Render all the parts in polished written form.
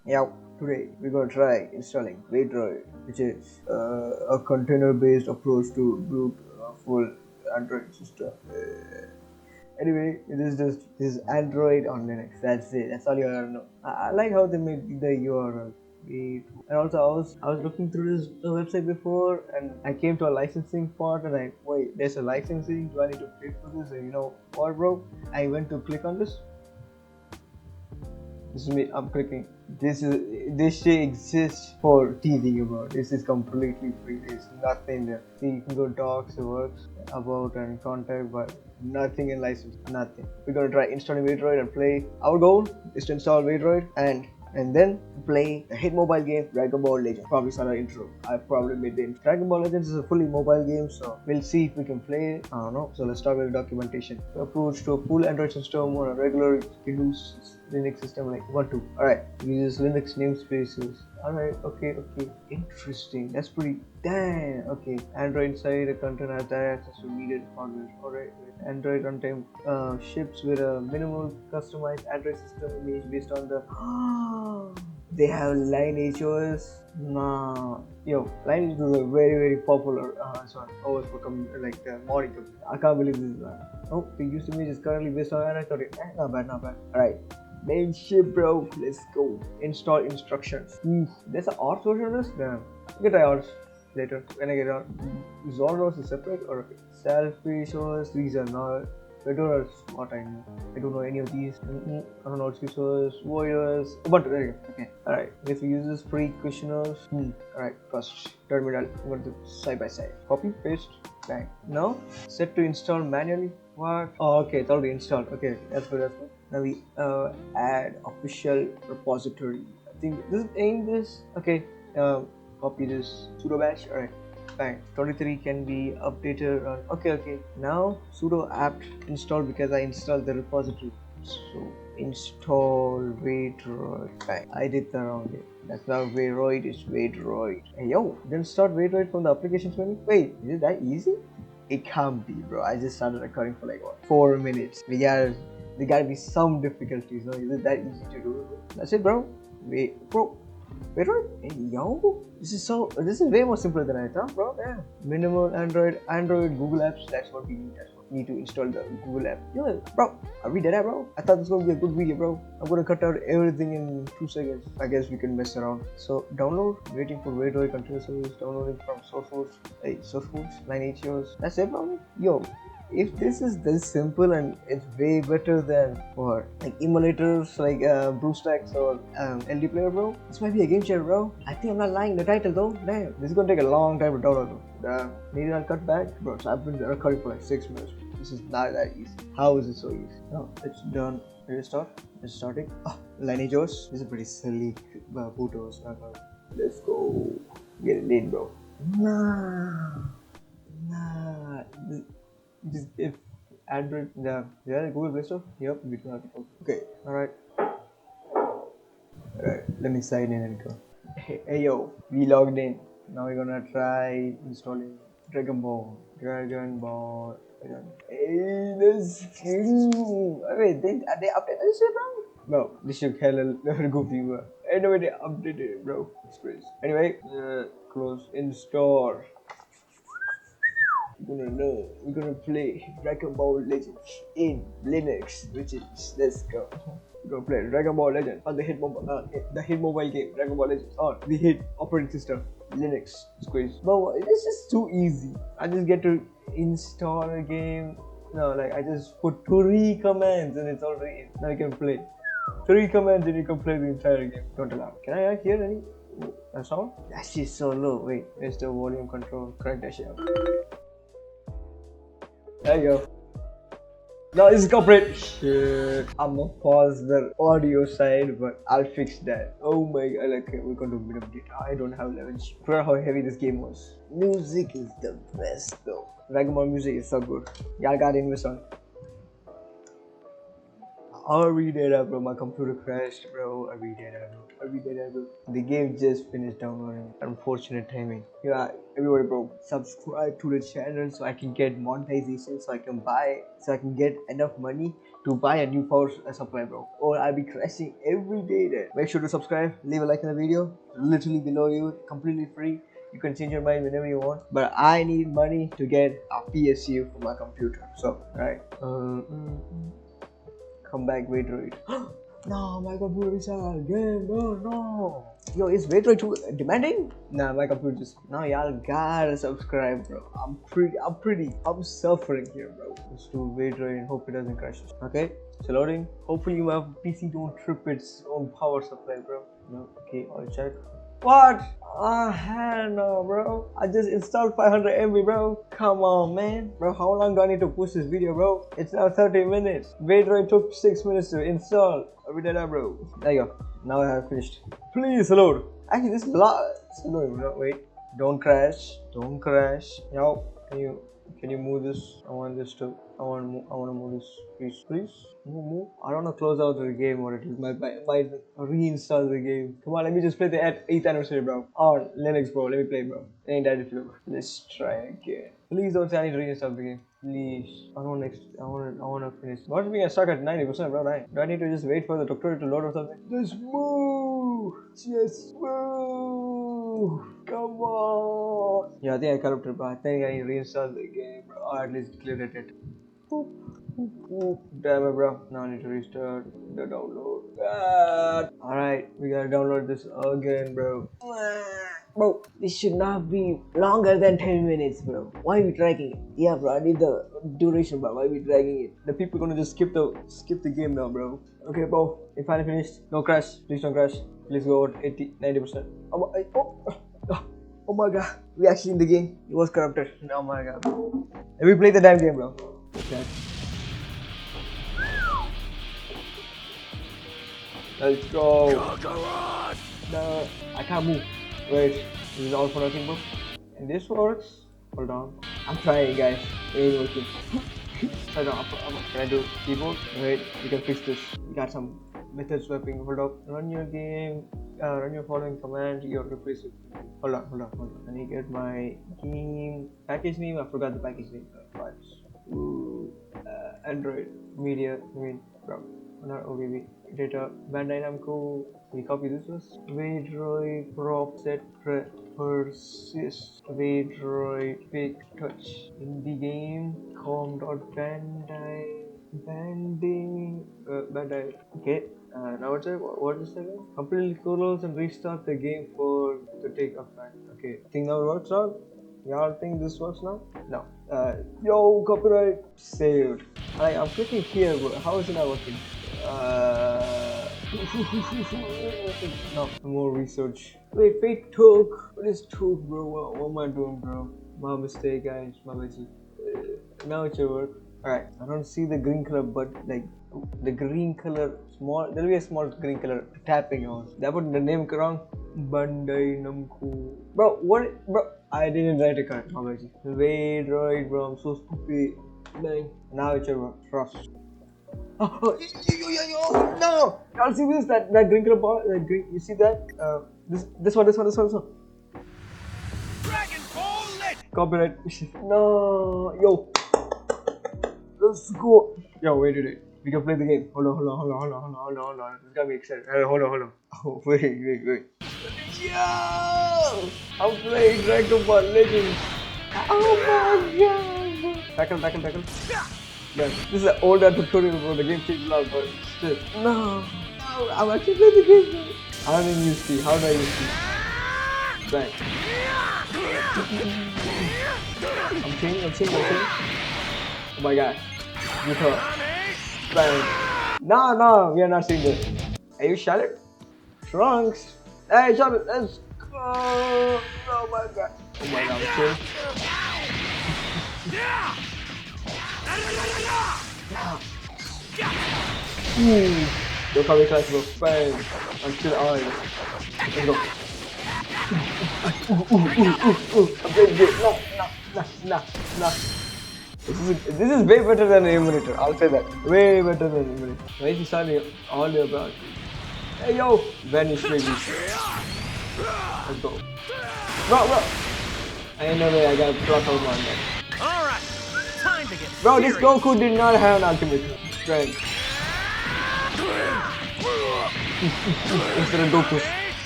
Yeah, today we're gonna try installing waydroid, which is a container-based approach to boot a full Android system. Anyway, this Android on Linux. That's it. That's all you gotta know. I like how they made the URL. And also, I was looking through this website before, and I came to a licensing part, and I wait. There's a licensing. Do I need to pay for this? And you know what, bro? I went to click on this. This is me. I'm clicking. This shit exists for teasing about. This is completely free. There's nothing there. See, you can go docs, works, about and contact, but nothing in license. Nothing. We're gonna try installing waydroid and play. Our goal is to install waydroid and then play the hit mobile game Dragon Ball Legends. Probably saw the intro. I probably made the intro. Dragon Ball Legends is a fully mobile game, so we'll see if we can play it. I don't know. So let's start with the documentation. The approach to a full Android system on a regular Linux system like Ubuntu. Alright, uses Linux namespaces. Alright, okay. Interesting. That's pretty damn okay. Android inside the content has direct access to needed hardware. Alright. Android runtime ships with a minimal customized Android system image based on the they have Lineage OS. Nah, yo, Lineage is a very popular OS for modding company. I can't believe this is that. Oh, the use image is currently based on Android. Not bad. Alright. Main ship, bro. Let's go. Install instructions. There's an ARS version of this? Damn. You can try ARS later when I get out. Zonros is separate or selfish OS. These are not. Fedora is what I know. I don't know any of these. I don't know what this was. Warriors. But there you go. Okay. Alright. If we use this free questionnaires. Alright. First terminal. I'm going to do side by side. Copy, paste, bang. Now set to install manually. What? Oh, okay. It's already installed. Okay. That's good. Now we add official repository. I think this ain't this. Okay. Copy this sudo bash. Alright. Bang. 23 can be updated on. Okay. Now sudo apt install because I installed the repository. So install waydroid. Bang. I did the wrong way. That's not waydroid. It's waydroid. Hey yo, then start waydroid from the applications menu. Wait, is it that easy? It can't be, bro. I just started recording for like what 4 minutes. There gotta be some difficulties. No, is it that easy to do? That's it, bro. Waydroid? Hey, yo, this is way more simpler than I thought, bro. Yeah. Minimal Android, Google apps. That's what we need. We need to install the Google app. Yo, bro, are we dead, bro? I thought this was gonna be a good video, bro. I'm gonna cut out everything in 2 seconds. I guess we can mess around. So download. Waiting for waydroid continuous service. Downloading from source Lineage OS. That's it, bro. Yo. If this is this simple and it's way better than what like emulators like BlueStacks or LD Player, bro, this might be a game changer, bro. I think I'm not lying. The title though, damn, this is gonna take a long time to download though. Maybe I'll cut back, bro. So I've been recording for like 6 minutes. This is not that easy. How is it so easy? No, it's done. Restart. It's starting. Lineage OS. This is pretty silly. Boot OS. Let's go. Get it in, bro. Nah. Just if Android, yeah, Google Play Store. Yep, we do have to. Okay, alright. Let me sign in and go. Hey yo, we logged in. Now we're gonna try installing Dragon Ball. Hey, this. Wait, they updated this shit, bro? No, this should hella goofy, bro. Anyway, they updated it, bro. It's crazy. Anyway, close install. We're gonna play Dragon Ball Legends in Linux, which is let's go. We're gonna play Dragon Ball Legends on the hit mobile game Dragon Ball Legends on the hit operating system Linux. Squeeze. But it's just too easy. I just get to install a game. No, like I just put 3 commands and it's already in. Now you can play 3 commands and you can play the entire game. Don't allow. Can I hear any sound? That shit's so low. Wait, where's the volume control? Crank that shit up. There you go. No, it's corporate. Shit. I'ma pause the audio side, but I'll fix that. Oh my god, okay, we're gonna do minimum data. I don't have 11. Forgot how heavy this game was. Music is the best though. Dragon Ball music is so good. Y'all gotta invest on it. Are we dead, bro? My computer crashed, bro. Are we dead, bro? The game just finished downloading. Unfortunate timing. Yeah, everybody, bro, subscribe to the channel so I can get monetization, so I can get enough money to buy a new FORZA supply, bro, or I'll be crashing every day there. Make sure to subscribe, leave a like in the video, literally below you, completely free. You can change your mind whenever you want, but I need money to get a PSU for my computer. So, right. Come back, waydroid. No, my computer is out again, bro. No. Yo, is waydroid too demanding? Nah, my computer just. Now y'all gotta subscribe, bro. I'm suffering here, bro. Let's do waydroid and hope it doesn't crash. Okay, it's loading. Hopefully my PC don't trip its own power supply, bro. No, okay, I'll check. What? Hell no, bro. I just installed 500 MB, bro. Come on, man. Bro, how long do I need to push this video, bro? It's now 30 minutes. waydroid took 6 minutes to install. We did that, bro. There you go. Now I have finished. Please load. Actually, this is loading, bro. Wait. Don't crash. Don't crash. Yo, can you move this? I want this to. I want to move this. Please. Move. I don't want to close out the game or it might reinstall the game. Come on, let me just play the 8th anniversary, bro. On Linux, bro. Let me play, bro. Ain't that difficult? Let's try again. Please don't say I need to reinstall the game. Please. I want to finish. What's being stuck at 90%, bro? Right? Do I need to just wait for the tutorial to load or something? Just move. Just move. Come on. Yeah, I think I corrupted, but I think I need to reinstall the game, bro. Or at least clear it. Boop. Damn it, bro. Now I need to restart the download. Alright, we gotta download this again, bro. Bro, this should not be longer than 10 minutes, bro. Why are we dragging it? Yeah, bro, I need the duration, bro. Why are we dragging it? The people gonna just skip the game now, bro. Okay, bro. If finally finished, no crash. Please don't crash. Please go over 80-90%. Oh my god. We actually in the game. It was corrupted. Oh my god. Let me play the damn game, bro. Okay. Let's go. No, I can't move. Wait, this is all for nothing, bro. And this works. Hold on. I'm trying, guys. It ain't working. Hold on. Can I do keyboard? Wait, we can fix this. We got some method swapping. Hold up. Run your game. Run your following command. You'll replace it. Hold on. I need to get my game package name. I forgot the package name. Android media. Bro. Not OBB. Data Bandai Namco. We copy this first. waydroid prop set persist. waydroid big touch in the game. com.bandai Bandai. Okay. Now what is it? Complete tutorials and restart the game to take offline. Okay. Think now it works now? Y'all think this works now? No. Yo, copyright saved. I'm clicking here, but how is it not working? No, more research. Wait, fate took. What is took, bro? What am I doing, bro? My mistake, guys. My mistake. Now it should work. Alright, I don't see the green color, but like the green color small. There'll be a small green color tapping on. That put the name wrong. Bandai Namco. Bro, what? Bro, I didn't write it correct. Obviously. waydroid, bro. I'm so stupid. Bang. Now it should work. Trust. Oh, no! Y'all see this? That green color ball? Green, you see that? This one. Dragon Ball Lit! Copyright. No, yo. Let's go. Yo, wait. We can play the game. Hold on. This got me excited. Hold on. Oh, wait. Yo! I'm playing Dragon Ball Legends. Oh my god. Tackle. Yeah, this is an older tutorial for the game changed a lot, but still. No, I'm actually playing the game. How do I use C? Bang. I'm changing. Oh my god. You thought. Bang. No, we are not seeing this. Are you shattered? Trunks. Hey, Shattered, let's go. Oh my god. I'm changing. Don't call me class, bro. Bang. I'm still on. Let's go. I'm playing good. No. This is way better than Emulator. I'll say that. Way better than Emulator. Why is he starting all the about? Hey yo! Vanish, baby. Let's go. Bro. Ain't no way I got block out on that. Alright, time to get Bro, this Goku did not have an ultimate strength. Instead of Goku.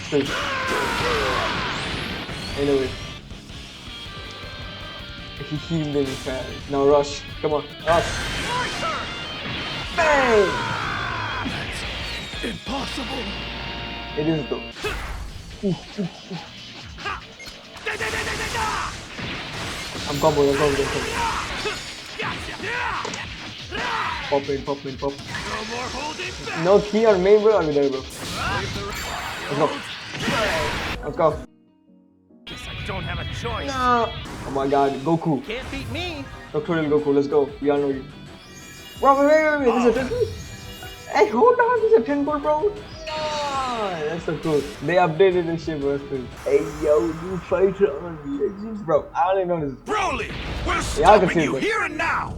Straight. Anyway. He healed him fast. Now rush. Come on. Rush. Bang! Impossible. It is though. I'm combo. Pop in. No more holding back. No key or main, bro. I'll be there, bro. Let's go. Guess I don't have a choice. No. Oh my god, Goku. Can't beat me. Doctorial Goku, let's go. We all know you. Bro, wait. This is a 10 goal? Hey, hold on. This is a 10 goal, bro. No. That's so cool. They updated this shit, bro. Hey, yo, new fighter on Legends, bro. I only know this. Broly, we're Yeah, I can stopping see it, you bro. here and now.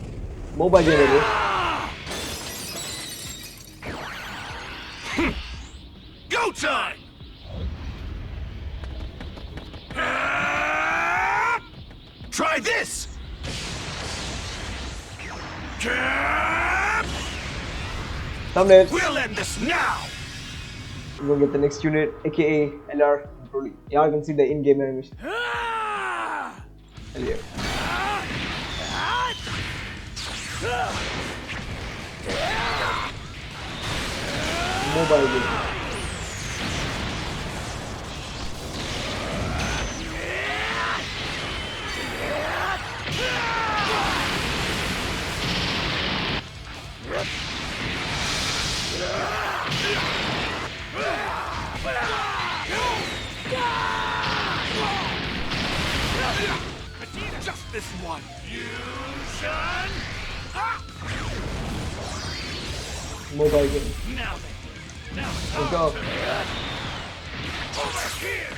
Mobile game, bro. Go time. Try this. Thumbnail. We'll end this now. We're gonna get the next unit, aka LR Broly. Y'all can see the in-game animation. Hell yeah. Mobile game. Just this one. Fusion. Mobile game. Now then. Let's go. Over here.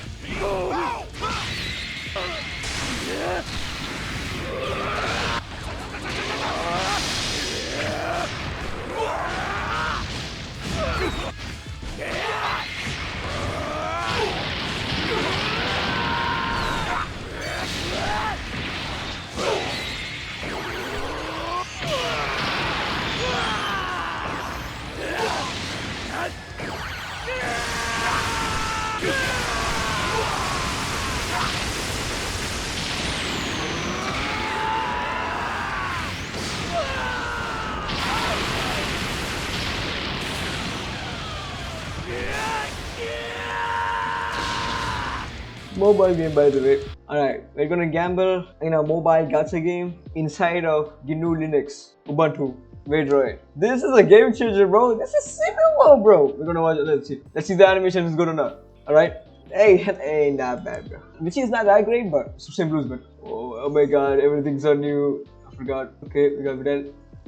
Mobile game, by the way. Alright, we're gonna gamble in a mobile gacha game inside of GNU Linux, Ubuntu, WAYDRIOD. This is a game changer, bro. This is cinema, bro. We're gonna watch it. Let's see. Let's see if the animation is good or not. Alright. Hey, not bad, bro. Which is not that great, but same blues, man. Oh my god, everything's so new. I forgot. Okay, we got Vidal.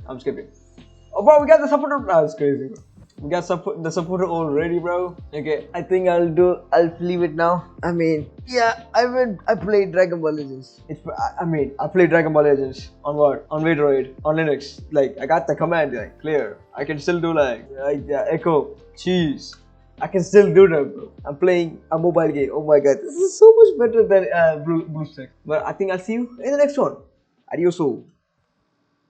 I'm skipping. Oh, bro, we got the supporter. That's crazy, bro. We got the supporter already, bro. Okay, I think I'll leave it now. I mean, yeah, I played Dragon Ball Legends. I played Dragon Ball Legends on what? On WAYDRIOD, on Linux. Like, I got the command, like, clear. I can still do echo, cheese. I can still do that, bro. I'm playing a mobile game. Oh my god, this is so much better than BlueStack. But I think I'll see you in the next one. Adios.